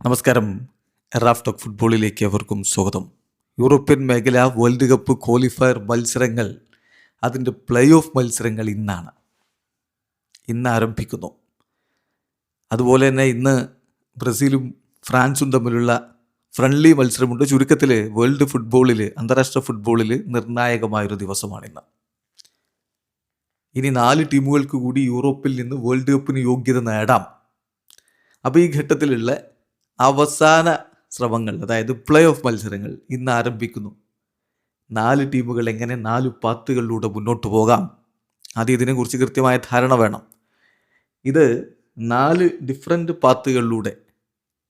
നമസ്കാരം. Raf talk ഫുട്ബോളിലേക്ക് അവർക്കും സ്വാഗതം. യൂറോപ്യൻ മേഖല വേൾഡ് കപ്പ് ക്വാളിഫയർ മത്സരങ്ങൾ, അതിൻ്റെ പ്ലേ ഓഫ് മത്സരങ്ങൾ ഇന്ന് ആരംഭിക്കുന്നു. അതുപോലെ തന്നെ ഇന്ന് ബ്രസീലും ഫ്രാൻസും തമ്മിലുള്ള ഫ്രണ്ട്ലി മത്സരമുണ്ട്. ചുരുക്കത്തിൽ വേൾഡ് ഫുട്ബോളിൽ, അന്താരാഷ്ട്ര ഫുട്ബോളിൽ നിർണായകമായൊരു ദിവസമാണിന്ന്. ഇനി 4 ടീമുകൾക്ക് കൂടി യൂറോപ്പിൽ നിന്ന് വേൾഡ് കപ്പിന് യോഗ്യത നേടാം. അപ്പോൾ ഈ ഘട്ടത്തിലുള്ള അവസാന ശ്രമങ്ങൾ, അതായത് പ്ലേ ഓഫ് മത്സരങ്ങൾ ഇന്ന് ആരംഭിക്കുന്നു. 4 ടീമുകൾ എങ്ങനെ 4 പാത്തുകളിലൂടെ മുന്നോട്ട് പോകാം, ആദ്യം ഇതിനെക്കുറിച്ച് കൃത്യമായ ധാരണ വേണം. ഇത് 4 ഡിഫറെൻ്റ് പാത്തുകളിലൂടെ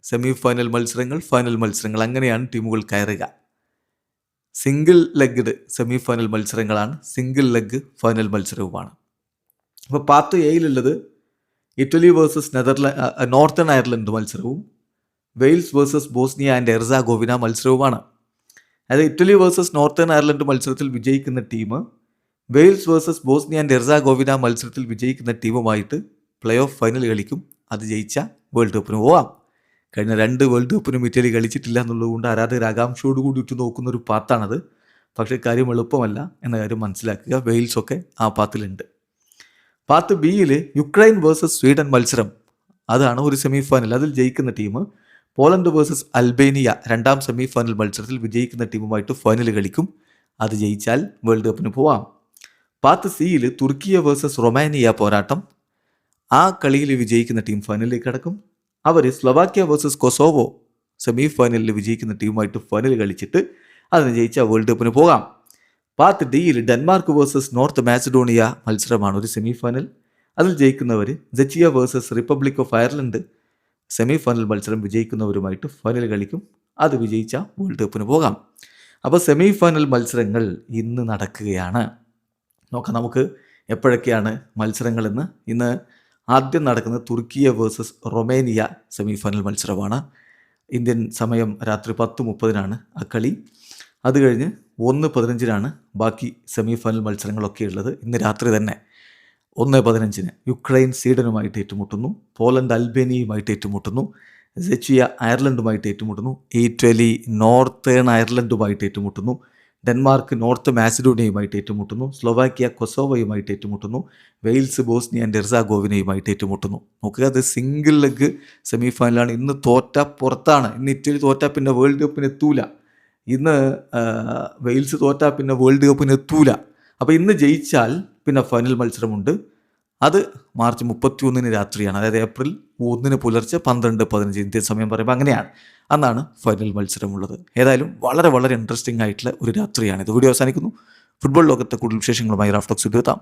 സെമി ഫൈനൽ മത്സരങ്ങൾ, ഫൈനൽ മത്സരങ്ങൾ, അങ്ങനെയാണ് ടീമുകൾ കയറുക. സിംഗിൾ ലെഗ്ഡ് സെമി ഫൈനൽ മത്സരങ്ങളാണ്, സിംഗിൾ ലെഗ് ഫൈനൽ മത്സരവുമാണ്. അപ്പോൾ പാത്ത് എയിലുള്ളത് ഇറ്റലി വേഴ്സസ് നോർത്തേൺ അയർലൻഡ് മത്സരവും Wales versus Bosnia and Herzegovina മത്സരവുമാണ്. അതായത് ഇറ്റലി വേഴ്സസ് നോർത്തേൺ അയർലൻഡ് മത്സരത്തിൽ വിജയിക്കുന്ന team Wales versus Bosnia and Herzegovina മത്സരത്തിൽ വിജയിക്കുന്ന ടീമുമായിട്ട് പ്ലേ ഓഫ് ഫൈനൽ കളിക്കും. അത് ജയിച്ച വേൾഡ് കപ്പിന് പോവാം. കഴിഞ്ഞ 2 വേൾഡ് കപ്പിനും ഇറ്റലി കളിച്ചിട്ടില്ല എന്നുള്ളതുകൊണ്ട് ആരാധകർ ആകാംക്ഷയോടുകൂടി ഉറ്റുനോക്കുന്ന ഒരു പാത്താണത്. പക്ഷേ കാര്യം എളുപ്പമല്ല എന്ന കാര്യം മനസ്സിലാക്കുക. വെയിൽസൊക്കെ ആ പാത്തിലുണ്ട്. പാത്ത് ബിയിൽ യുക്രൈൻ വേഴ്സസ് സ്വീഡൻ മത്സരം, അതാണ് ഒരു സെമി ഫൈനൽ. അതിൽ ജയിക്കുന്ന team Poland versus Albania 2ാം semi final മത്സരത്തിൽ വിജയിക്കുന്ന ടീമുമായിട്ട് ഫൈനൽ കളിക്കും. അത് ജയിച്ചാൽ വേൾഡ് കപ്പിന് പോവാം. പാത്ത് സിയിൽ തുർക്കിയ വേഴ്സസ് റൊമാനിയ പോരാട്ടം, ആ കളിയിൽ വിജയിക്കുന്ന ടീം ഫൈനലിലേക്ക് കടക്കും. അവർ സ്ലൊവാക്യ വേഴ്സസ് കൊസോവോ സെമി ഫൈനലിൽ വിജയിക്കുന്ന ടീമുമായിട്ട് ഫൈനൽ കളിച്ചിട്ട് അതിന് ജയിച്ചാൽ വേൾഡ് കപ്പിന് പോകാം. പാത്ത് ഡിയിൽ ഡെൻമാർക്ക് വേഴ്സസ് നോർത്ത് മാസിഡോണിയ മത്സരമാണ് ഒരു സെമി ഫൈനൽ. അതിൽ ജയിക്കുന്നവർ Czechia versus Republic of Ireland semi final മത്സരം വിജയിക്കുന്നവരുമായിട്ട് ഫൈനൽ കളിക്കും. അത് വിജയിച്ച വേൾഡ് കപ്പിന് പോകാം. അപ്പോൾ സെമി ഫൈനൽ മത്സരങ്ങൾ ഇന്ന് നടക്കുകയാണ്. നോക്കാം നമുക്ക് എപ്പോഴൊക്കെയാണ് മത്സരങ്ങളെന്ന്. ഇന്ന് ആദ്യം നടക്കുന്നത് Turkiye versus Romania semi final മത്സരമാണ്. ഇന്ത്യൻ സമയം രാത്രി 10:30 ആ കളി. അത് കഴിഞ്ഞ് 1:15 ബാക്കി സെമി ഫൈനൽ മത്സരങ്ങളൊക്കെ ഉള്ളത്. ഇന്ന് രാത്രി തന്നെ 1:15 യുക്രൈൻ സ്വീഡനുമായിട്ട് ഏറ്റുമുട്ടുന്നു, പോളണ്ട് അൽബേനിയയുമായിട്ട് ഏറ്റുമുട്ടുന്നു, സെച്ചിയ അയർലൻഡുമായിട്ട് ഏറ്റുമുട്ടുന്നു, ഇറ്റലി നോർത്തേൺ അയർലൻഡുമായിട്ട് ഏറ്റുമുട്ടുന്നു, ഡെൻമാർക്ക് നോർത്ത് മാസിഡോണിയയുമായിട്ട് ഏറ്റുമുട്ടുന്നു, സ്ലൊവാക്യ കൊസോവയുമായിട്ട് ഏറ്റുമുട്ടുന്നു, വെയിൽസ് ബോസ്നിയ ആൻഡ് ഹെർസഗോവിനയുമായിട്ട് ഏറ്റുമുട്ടുന്നു. നോക്കുക, അത് സിംഗിൾ ലെഗ് സെമി ഫൈനലാണ്. ഇന്ന് തോറ്റ പുറത്താണ്. ഇന്ന് ഇറ്റലി തോറ്റാൽ പിന്നെ വേൾഡ് കപ്പിന് എത്തൂല. ഇന്ന് വെയിൽസ് തോറ്റാൽ പിന്നെ വേൾഡ് കപ്പിന് എത്തൂല. അപ്പോൾ ഇന്ന് ജയിച്ചാൽ പിന്നെ ഫൈനൽ മത്സരമുണ്ട്. അത് മാർച്ച് 31 രാത്രിയാണ്. അതായത് ഏപ്രിൽ 1 പുലർച്ചെ 12:15 ഇന്ത്യൻ സമയം പറയുമ്പോൾ അങ്ങനെയാണ്. അന്നാണ് ഫൈനൽ മത്സരമുള്ളത്. ഏതായാലും വളരെ വളരെ ഇൻട്രസ്റ്റിംഗ് ആയിട്ടുള്ള ഒരു രാത്രിയാണിത്. വീഡിയോ അവസാനിക്കുന്നു. ഫുട്ബോൾ ലോകത്തെ കൂടുതൽ വിശേഷങ്ങളുമായി റാഫ് ടോക്സ് എത്താം.